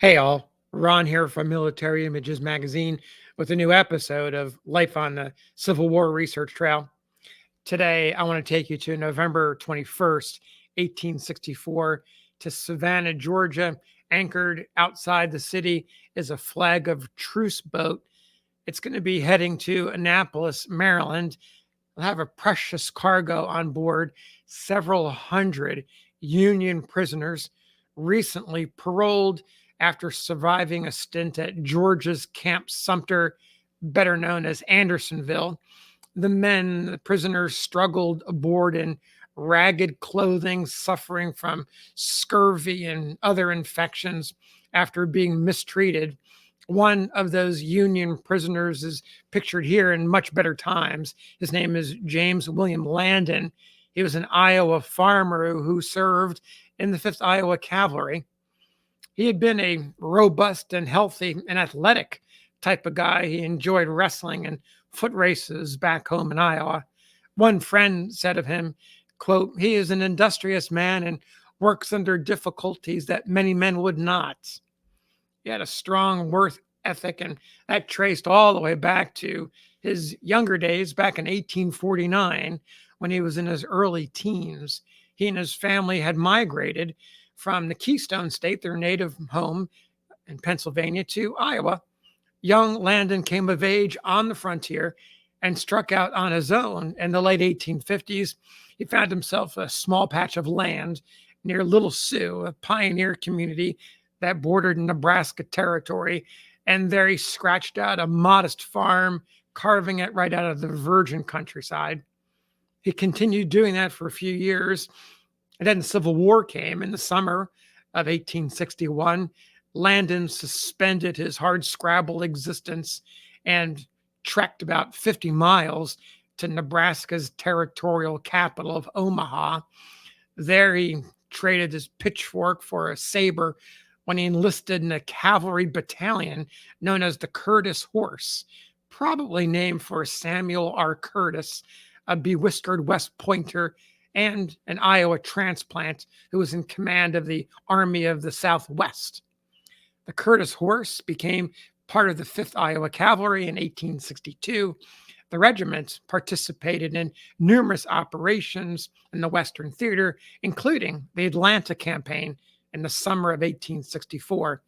Hey all, Ron here from Military Images Magazine with a new episode of Life on the Civil War Research Trail. Today, I want to take you to November 21st, 1864, to Savannah, Georgia. Anchored outside the city is a flag of truce boat. It's going to be heading to Annapolis, Maryland. They'll have a precious cargo on board, several hundred Union prisoners recently paroled after surviving a stint at Georgia's Camp Sumter, better known as Andersonville. The prisoners, struggled aboard in ragged clothing, suffering from scurvy and other infections after being mistreated. One of those Union prisoners is pictured here in much better times. His name is James William Landon. He was an Iowa farmer who served in the 5th Iowa Cavalry. He had been a robust and healthy and athletic type of guy. He enjoyed wrestling and foot races back home in Iowa. One friend said of him, quote, "He is an industrious man and works under difficulties that many men would not." He had a strong work ethic, and that traced all the way back to his younger days back in 1849 when he was in his early teens. He and his family had migrated from the Keystone State, their native home in Pennsylvania, to Iowa. Young Landon came of age on the frontier and struck out on his own in the late 1850s. He found himself a small patch of land near Little Sioux, a pioneer community that bordered Nebraska territory, and there he scratched out a modest farm, carving it right out of the virgin countryside. He continued doing that for a few years, and then the Civil War came in the summer of 1861. Landon suspended his hardscrabble existence and trekked about 50 miles to Nebraska's territorial capital of Omaha. There he traded his pitchfork for a saber when he enlisted in a cavalry battalion known as the Curtis Horse, probably named for Samuel R. Curtis, a bewhiskered West Pointer and an Iowa transplant who was in command of the Army of the Southwest. The Curtis Horse became part of the 5th Iowa Cavalry in 1862. The regiment participated in numerous operations in the Western Theater, including the Atlanta campaign in the summer of 1864.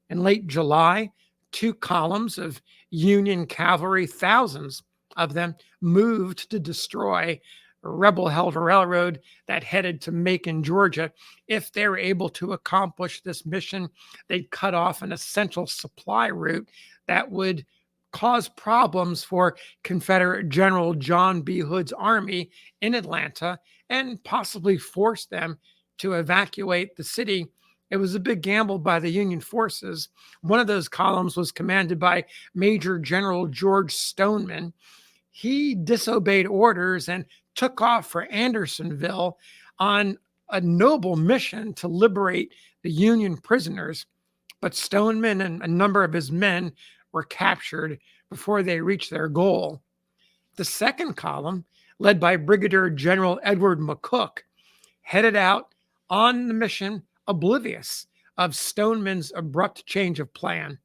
In late July, 2 columns of Union cavalry, thousands of them, moved to destroy a rebel-held railroad that headed to Macon, Georgia. If they were able to accomplish this mission, they'd cut off an essential supply route that would cause problems for Confederate General John B. Hood's army in Atlanta and possibly force them to evacuate the city. It was a big gamble by the Union forces. One of those columns was commanded by Major General George Stoneman. He disobeyed orders and took off for Andersonville on a noble mission to liberate the Union prisoners. But Stoneman and a number of his men were captured before they reached their goal. The second column, led by Brigadier General Edward McCook, headed out on the mission oblivious of Stoneman's abrupt change of plan.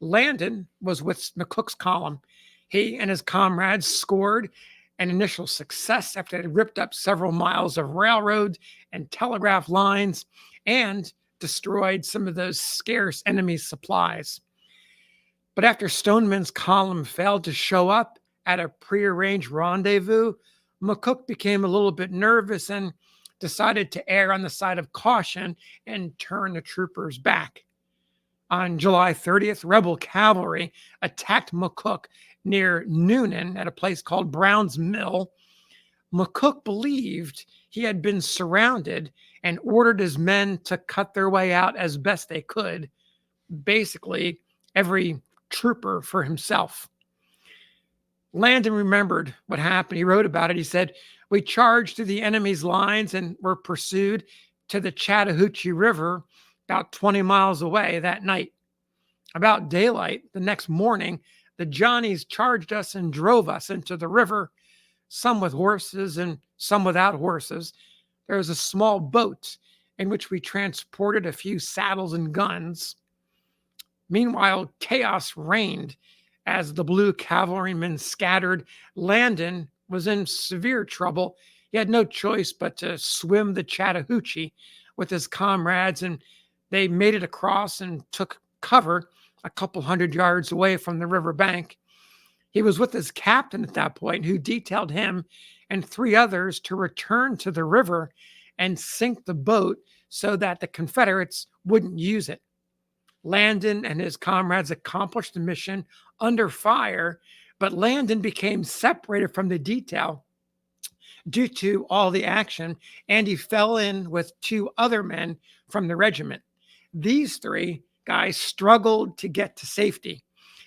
Landon was with McCook's column. He and his comrades scored an initial success after they had ripped up several miles of railroad and telegraph lines and destroyed some of those scarce enemy supplies. But after Stoneman's column failed to show up at a prearranged rendezvous, McCook became a little bit nervous and decided to err on the side of caution and turn the troopers back. On July 30th, rebel cavalry attacked McCook near Noonan at a place called Brown's Mill. McCook believed he had been surrounded and ordered his men to cut their way out as best they could, basically every trooper for himself. Landon remembered what happened. He wrote about it. He said, "We charged through the enemy's lines and were pursued to the Chattahoochee River about 20 miles away that night. About daylight the next morning, the Johnnies charged us and drove us into the river, some with horses and some without horses. There was a small boat in which we transported a few saddles and guns. Meanwhile, chaos reigned as the blue cavalrymen scattered. Landon was in severe trouble. He had no choice but to swim the Chattahoochee with his comrades, and they made it across and took cover a couple hundred yards away from the river bank. He was with his captain at that point, who detailed him and three others to return to the river and sink the boat so that the Confederates wouldn't use it. Landon and his comrades accomplished the mission under fire, but Landon became separated from the detail due to all the action, and he fell in with two other men from the regiment. These three guys struggled to get to safety.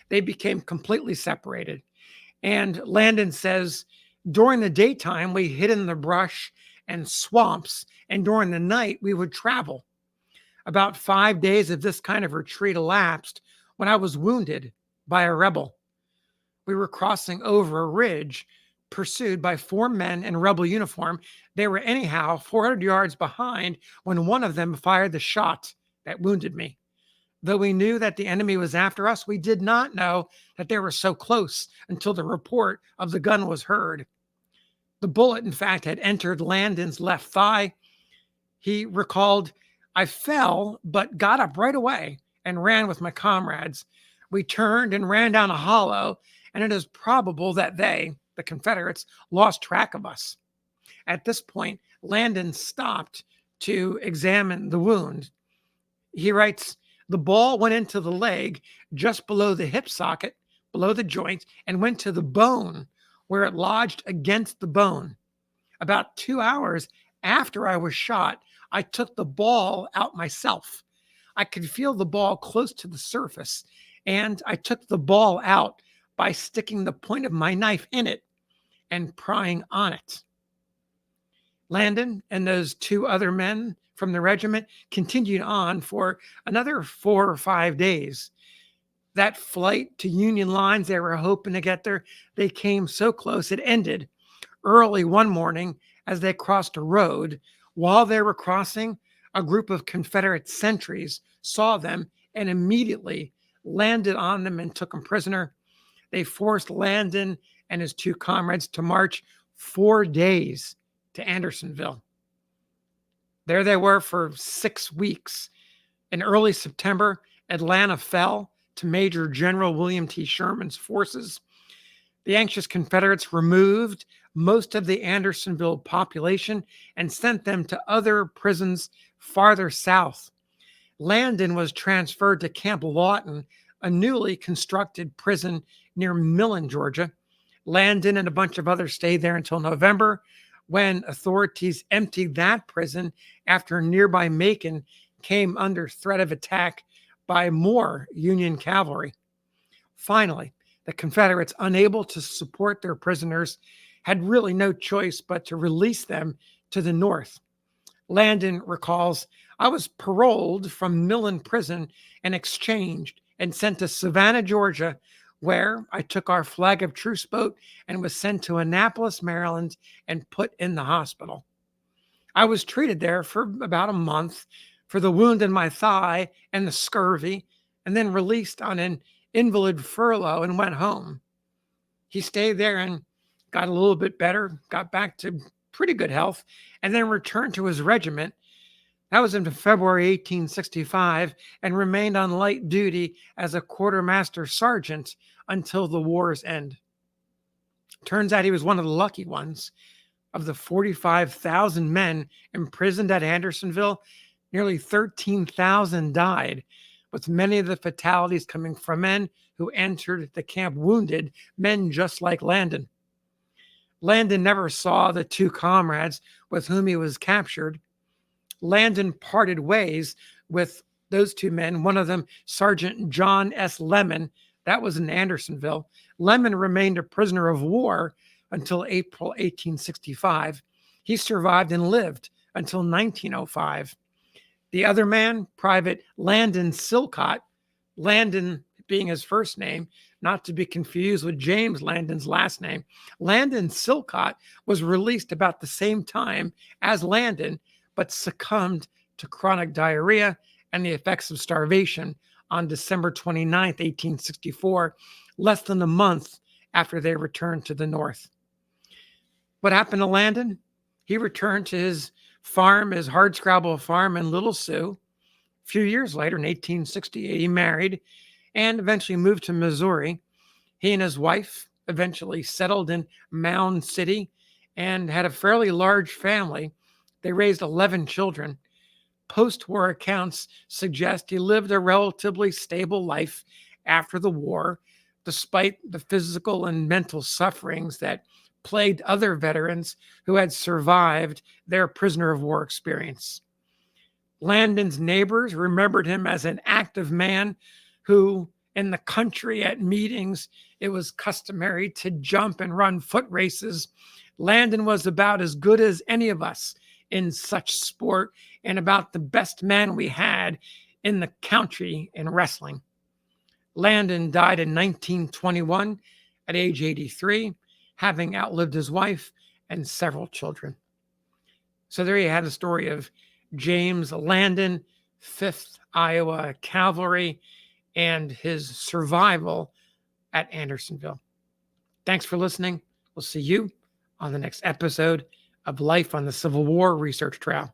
They became completely separated. And Landon says, during the daytime, we hid in the brush and swamps, and during the night, we would travel. About 5 days of this kind of retreat elapsed when I was wounded by a rebel. We were crossing over a ridge, pursued by four men in rebel uniform. They were anyhow 400 yards behind when one of them fired the shot that wounded me. Though we knew that the enemy was after us, we did not know that they were so close until the report of the gun was heard. The bullet, in fact, had entered Landon's left thigh. He recalled, I fell, but got up right away and ran with my comrades. We turned and ran down a hollow, and it is probable that they, the Confederates, lost track of us. At this point, Landon stopped to examine the wound. He writes, the ball went into the leg just below the hip socket, below the joint, and went to the bone where it lodged against the bone. About 2 hours after I was shot, I took the ball out myself. I could feel the ball close to the surface, and I took the ball out by sticking the point of my knife in it and prying on it. Landon and those two other men from the regiment continued on for another 4 or 5 days. That flight to Union lines, they were hoping to get there. They came so close, it ended early one morning as they crossed a road. While they were crossing, a group of Confederate sentries saw them and immediately landed on them and took them prisoner. They forced Landon and his two comrades to march 4 days to Andersonville. There they were for 6 weeks. In early September, Atlanta fell to Major General William T. Sherman's forces. The anxious Confederates removed most of the Andersonville population and sent them to other prisons farther south. Landon was transferred to Camp Lawton, a newly constructed prison near Millen, Georgia. Landon and a bunch of others stayed there until November, when authorities emptied that prison after nearby Macon came under threat of attack by more Union cavalry. Finally, the Confederates, unable to support their prisoners, had really no choice but to release them to the north. Landon recalls, I was paroled from Millen Prison and exchanged and sent to Savannah, Georgia, where I took our flag of truce boat and was sent to Annapolis, Maryland, and put in the hospital. I was treated there for about a month for the wound in my thigh and the scurvy, and then released on an invalid furlough and went home. He stayed there and got a little bit better, got back to pretty good health, and then returned to his regiment. That was in February 1865, and remained on light duty as a quartermaster sergeant until the war's end. Turns out he was one of the lucky ones. Of the 45,000 men imprisoned at Andersonville, nearly 13,000 died, with many of the fatalities coming from men who entered the camp wounded, men just like Landon. Landon never saw the two comrades with whom he was captured. Landon parted ways with those two men, one of them Sergeant John S. Lemon. That was in Andersonville. Lemon remained a prisoner of war until April 1865. He survived and lived until 1905. The other man, Private Landon Silcott, Landon being his first name, not to be confused with James Landon's last name, Landon Silcott was released about the same time as Landon, but succumbed to chronic diarrhea and the effects of starvation on December 29th, 1864, less than a month after they returned to the North. What happened to Landon? He returned to his farm, his hardscrabble farm in Little Sioux. A few years later, in 1868, he married and eventually moved to Missouri. He and his wife eventually settled in Mound City and had a fairly large family. They raised 11 children. Post-war accounts suggest he lived a relatively stable life after the war, despite the physical and mental sufferings that plagued other veterans who had survived their prisoner of war experience. Landon's neighbors remembered him as an active man who, in the country at meetings, it was customary to jump and run foot races. Landon was about as good as any of us in such sport and about the best man we had in the country in wrestling. Landon died in 1921 at age 83, having outlived his wife and several children. So there you had the story of James Landon, 5th Iowa Cavalry, and his survival at Andersonville. Thanks for listening. We'll see you on the next episode of Life on the Civil War Research Trail.